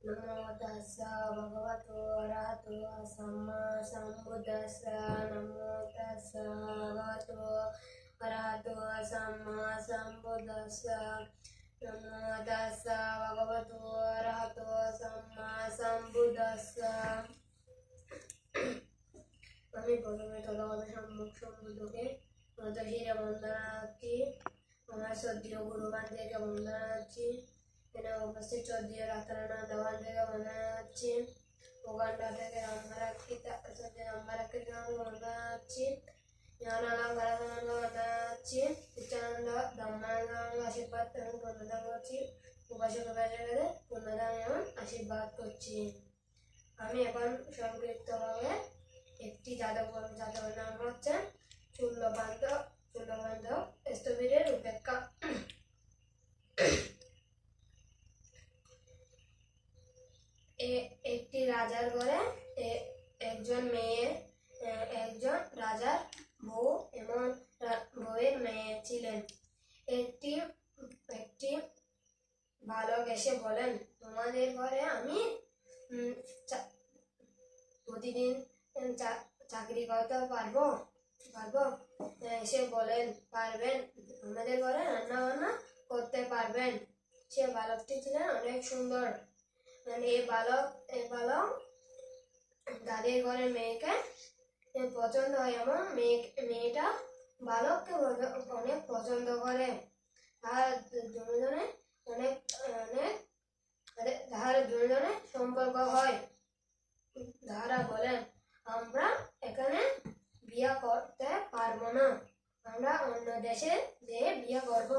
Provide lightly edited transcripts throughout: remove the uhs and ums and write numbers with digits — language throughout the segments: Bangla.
नमो तस्सा भगवतो अरहतो सम्मा सम्बुद्दस्सा नमो तस्सा भगवतो अरहतो सम्मा सम्बुद्दस्सा नमो तस्सा भगवतो अरहतो सम्मा सम्बुद्दस्सा আমি প্রথমে তথাগত সম্মুখ সম্বুদ্ধকে নতশিরে বন্দনা জানাচ্ছি। আমার শ্রদ্ধেয় গুরুগান থেকে বন্দনা জানাচ্ছি। এখানে উপস্থিত শ্রদ্ধেয় রাতারানাথ দেওয়ান থেকে বন্দনা জানাচ্ছি। উগান্ডা থেকে রামবারাক্ষিত বন্দনা জানাচ্ছি। জ্ঞানালাম ভারতনাথ বন্দনা জানাচ্ছি। নিত্যানন্দ ধর্মানন্দ আশীর্বাদ এবং পূর্ণদান করছি। উপাসক উপাসকেদের পূর্ণদান এবং আশীর্বাদ করছি। আমি এখন সংক্ষিপ্তভাবে একটি জাতকের নাম হচ্ছে চূল্যপান্ত স্থবিরের উপেক্ষা। একটি রাজার ঘরে একজন মেয়ে, একজন রাজার বউ এবং বউয়ের মেয়ে ছিলেন। একটি বালক এসে বলেন, তোমাদের ঘরে আমি প্রতিদিন চাকরি করতে পারবো? সে বলেন, পারবেন, আমাদের ঘরে রান্না বান্না করতে পারবেন। সে বালকটি ছিলেন অনেক সুন্দর। এই বালক তাদের ঘরে মেয়েকে পছন্দ হয় এবং মেয়েটা বালককে অনেক পছন্দ করে। তারা দুজনে সম্পর্ক হয়। তারা বলেন, আমরা এখানে বিয়ে করতে পারবো না, আমরা অন্য দেশে যেয়ে বিয়ে করব।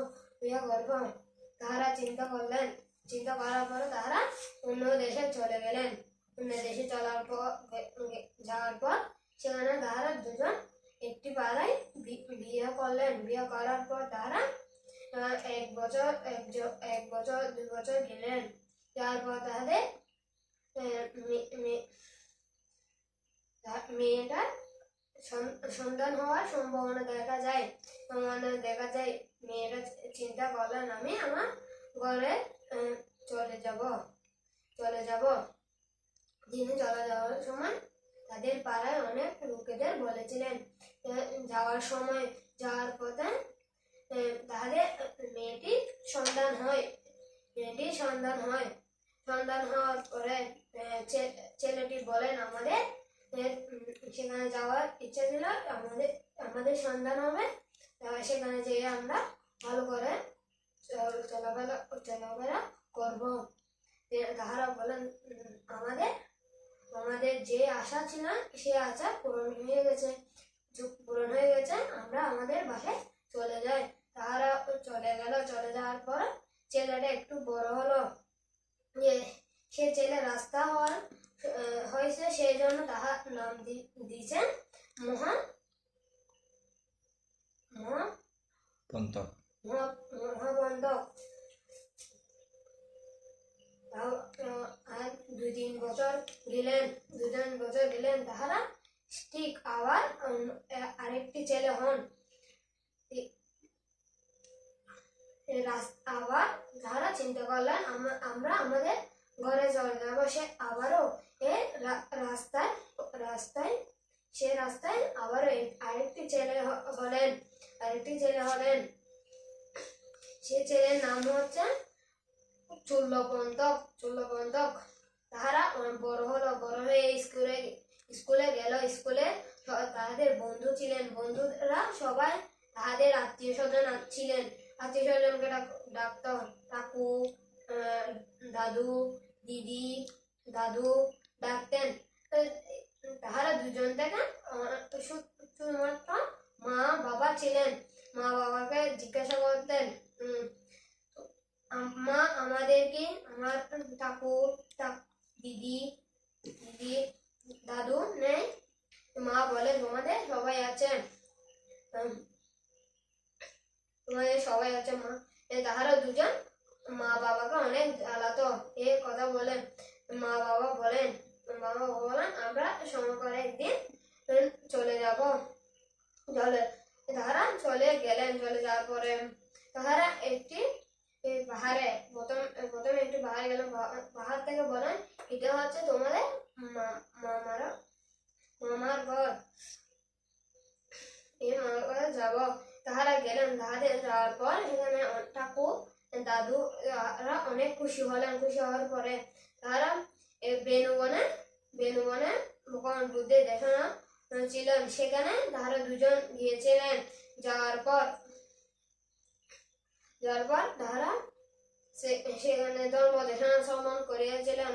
তারা চিন্তা করার পরে তারা অন্য দেশে চলে গেলেন। অন্য দেশে যাওয়ার পর সেখানে তারা দুজন একটি পাড়ায় বিয়ে করলেন। বিয়ে করার পর তারা 1 বছর 2 বছর গেলেন। তারপর তাদের মেয়েটার সন্তান হওয়ার সম্ভাবনা দেখা যায়। মেয়েটা চিন্তা করলেন, আমি আমার ঘরে চলে যাব। তিনি চলে যাওয়ার সময় তাদের পাড়ায় অনেক লোকেদের বলেছিলেন। যাওয়ার পথে তাদের মেয়েটির সন্তান হয়। সন্তান হওয়ার পরে ছেলেটি বলেন, আমাদের সেখানে যাওয়ার ইচ্ছা ছিল, আমাদের সন্তান হবে, সেখানে যেয়ে আমরা ভালো করে চলাফেরা করব। তাহারা বলেন, আমাদের যে আশা ছিল সে আশা পূরণ হয়ে গেছে, আমরা আমাদের বাসায় চলে যাই। তাহারা চলে গেল। চলে যাওয়ার পর ছেলেটা একটু বড় হলো। সে ছেলে রাস্তা হয়েছে, সেই জন্য তাহার নাম দিয়েছেন মহাবন্তক। 2-3 বছর গেলেন। তাহারা ঠিক আবার আরেকটি ছেলে হন। আবার তাহারা চিন্তা করলেন, আমরা আমাদের ঘরে চলে যাবো। সে আবারও রাস্তায় আবারও আরেকটি ছেলে হলেন। সে ছেলের নাম হচ্ছে চূল্যপন্তক। তাহারা বড় হয়ে স্কুলে গেল। স্কুলে তাদের বন্ধু ছিলেন। বন্ধুরা সবাই তাদের আত্মীয় স্বজন ছিলেন। আত্মীয় স্বজনকে ডাকতো কাকু, দাদু, দিদি, দাদু ডাকতেন। তাহারা দুজন থেকে শুধুমাত্র মা বাবা ছিলেন। মা বাবাকে জিজ্ঞাসা করতেন, মা আমাদের কি আমার কাকু, দিদি, দাদু নেই? মা বলে, তোমাদের সবাই আছে। মা। তাহারা দুজন মা বাবাকে অনেক জ্বালাতো। এই কথা বলে মা বাবা বলেন, আমরা সময় করে একদিন চলে যাব। তাহারা চলে গেলেন। চলে যাওয়ার পরে তাহারা একটি পাহাড়ে প্রথমে একটু পাহাড়ে গেল। পাহাড় থেকে বলেন, এটা হচ্ছে তোমাদের মামার ঘর, এই মামার ঘরে যাব। তাহারা গেলেন, তাহাদের যাওয়ার পর এখানে ঠাকুর দাদুরা অনেক খুশি হলেন। খুশি হওয়ার পরে তারা বেনুবনে ভগবান বুদ্ধের দেখানো ছিলেন, সেখানে তাহারা দুজন গিয়েছিলেন। যাওয়ার পর তাহারা সেখানে ধর্ম দেখানো শ্রমণ করিয়াছিলেন।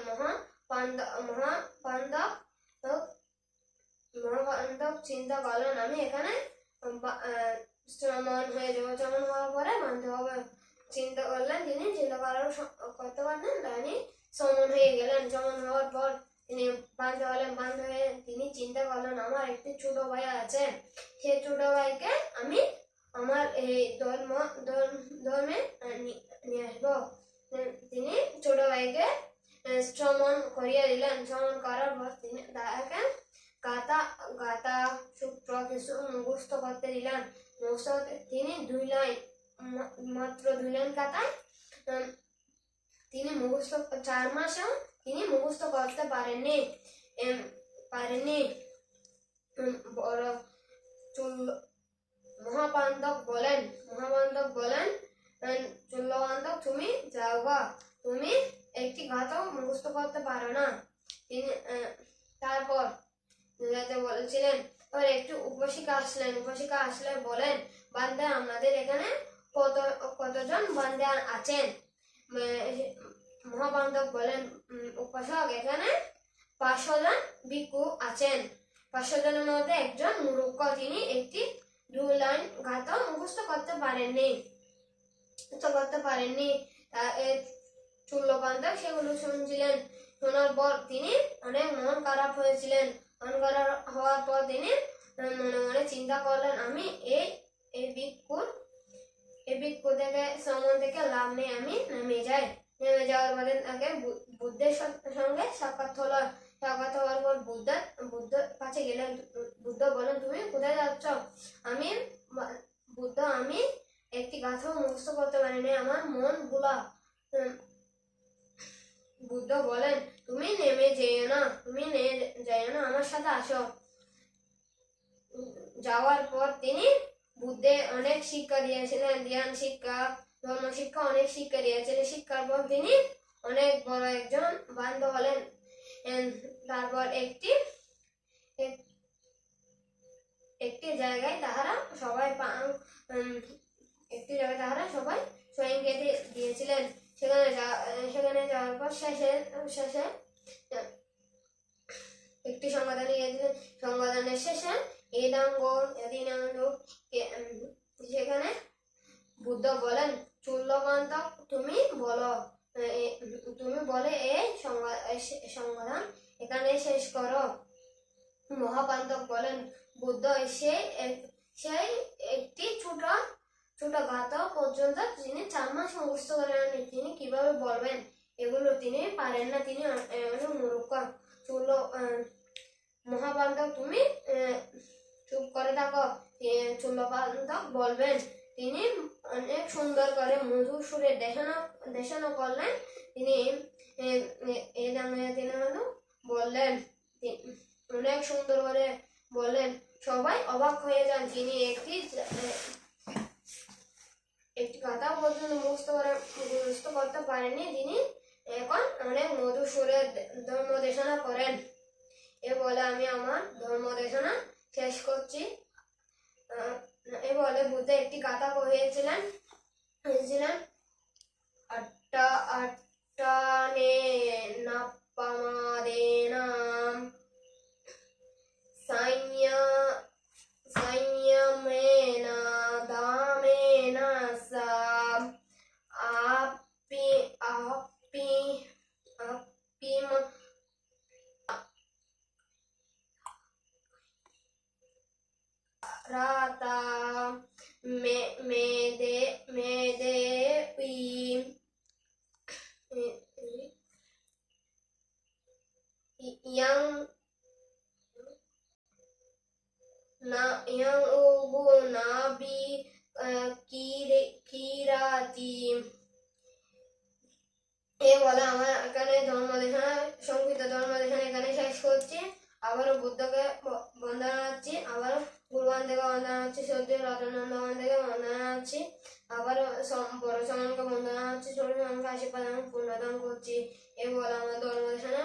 মহাপাণ্ডব চিন্তা করলেন, আমি এখানে শ্রমণ হয়ে যাবো। শ্রমণ হওয়ার পরে মানতে হবে। চিন্তা করলেন, তিনি চিন্তা করতে পারলেন, তিনি শ্রমণ হয়ে গেলেন। শ্রমণ হওয়ার পর তিনি বান্ধ হলেন। বান্ধ হয়ে তিনি চিন্তা করলেন, আমার একটি ছোট ভাই আছে, সেই ছোট ভাইকে আমি আমার এই ধর্মে নিয়ে আসবো। তিনি ছোট ভাইকে শ্রমণ করিয়া দিলেন। শ্রমণ করার পর তিনি তাকে গাথা সূত্র কিছু মুখস্থ করতে দিলেন। তিনি মাত্র 2 লাইন গাথায় তিনি মুখস্থ 4 মাসেও তিনি মুখস্থ করতে পারেননি। বড় মহাপাণ্ডব বলেন, চুল্লকান্তক, তুমি যাও গা, তুমি একটি গাথাও মুখস্থ করতে পারো না। তিনি তারপর বলেছিলেন, এবার একটু উপশিকা আসলে বলেন, বান্দা আমাদের এখানে কতজন বান্দা আছেন? মহাপাণ্ডব বলেন, উপাসক, এখানে 500 জন ভিক্ষু আছেন। 500 জনের মধ্যে একজন মূর্খ, তিনি একটি 2 লাইন গাথা মুখস্থ করতে পারেননি। চুল্লকান্তক সেগুলো শুনছিলেন। শোনার পর তিনি অনেক মন খারাপ হয়েছিলেন। মন খারাপ হওয়ার পর তিনি মনে মনে চিন্তা করলেন, আমি এই ভিক্ষু থেকে শ্রমণ থেকে লাভ নেই, আমি নেমে যাই। নেমে যাওয়ার পরে তাকে বুদ্ধের সঙ্গে সাক্ষাৎ হওয়ার পর বুদ্ধ কাছে গেলেন। বুদ্ধ বলেন, তুমি কোথায় যাচ্ছ? আমি একটি গাথাও মুখস্থ করতে পারিনি, আমার মন ভোলা। বুদ্ধ বলেন, তুমি নেমে যেও না, আমার সাথে আসো। যাওয়ার পর তিনি বুদ্ধে অনেক শিক্ষা দিয়েছিলেন, জ্ঞান শিক্ষা, ধর্ম শিক্ষা, অনেক শিক্ষা দিয়েছিলেন। শিক্ষার পর তিনি অনেক বড় একজন বান্ধ হলেন। তারপর একটি জায়গায় তাহারা সবাই স্বয়ং কেটে দিয়েছিলেন। সেখানে যাওয়ার পর শেষে একটি সংবাদদান দিয়েছিলেন। সংবাদদানের শেষে সেখানে বুদ্ধ বলেন, চুল্লকান্তক, তুমি বলে এই সংবাদদান এখানে শেষ করো। মহাপাণ্ডব বলেন, বুদ্ধ সেই একটি ছোট গাথা পর্যন্ত তিনি 4 মাস মুখস্থ করেন, তিনি কিভাবে বলবেন? এগুলো তিনি পারেন না, তিনি অনেক মূর্খ। মহাপাণ্ডব, তুমি চুপ করে থাকো। চুল্লকান্তক বলবেন। তিনি অনেক সুন্দর করে মধুর সুরে দেশানো করলেন। তিনি বললেন, অনেক সুন্দর করে বললেন, সবাই অবাক হয়ে যান। তিনি একটি কথা পর্যন্ত মুখস্থ করতে পারেননি, তিনি এখন অনেক মধুর সুরে ধর্ম দেশনা করেন। এ বলে আমি আমার ধর্ম দেশনা শেষ করছি। এ বলে বুদ্ধ একটি গাথা কহিয়েছিলেন, আট্টানে নাপ্পামাদেনাম संयमेना दामेना सा आप्पिम राता मेदेवी yang ugu nabi kirati এই বলে আমার এখানে ধর্মদেশনা সংক্ষিপ্ত ধর্মদেশনা এখানে শেষ করছি। আবারও বুদ্ধকে বন্দনা জানাচ্ছি, আবারও গুরুবান থেকে বন্দনা জানাচ্ছি, সত্যি রতনানন্দবান থেকে বন্দনা জানাচ্ছি, আবারও বড় সমানকে বন্দনা জানাচ্ছি, ছোট সমানকে আশীর্বাদ আমি পূর্ণদান করছি। এই বলে আমার ধর্মদেশনা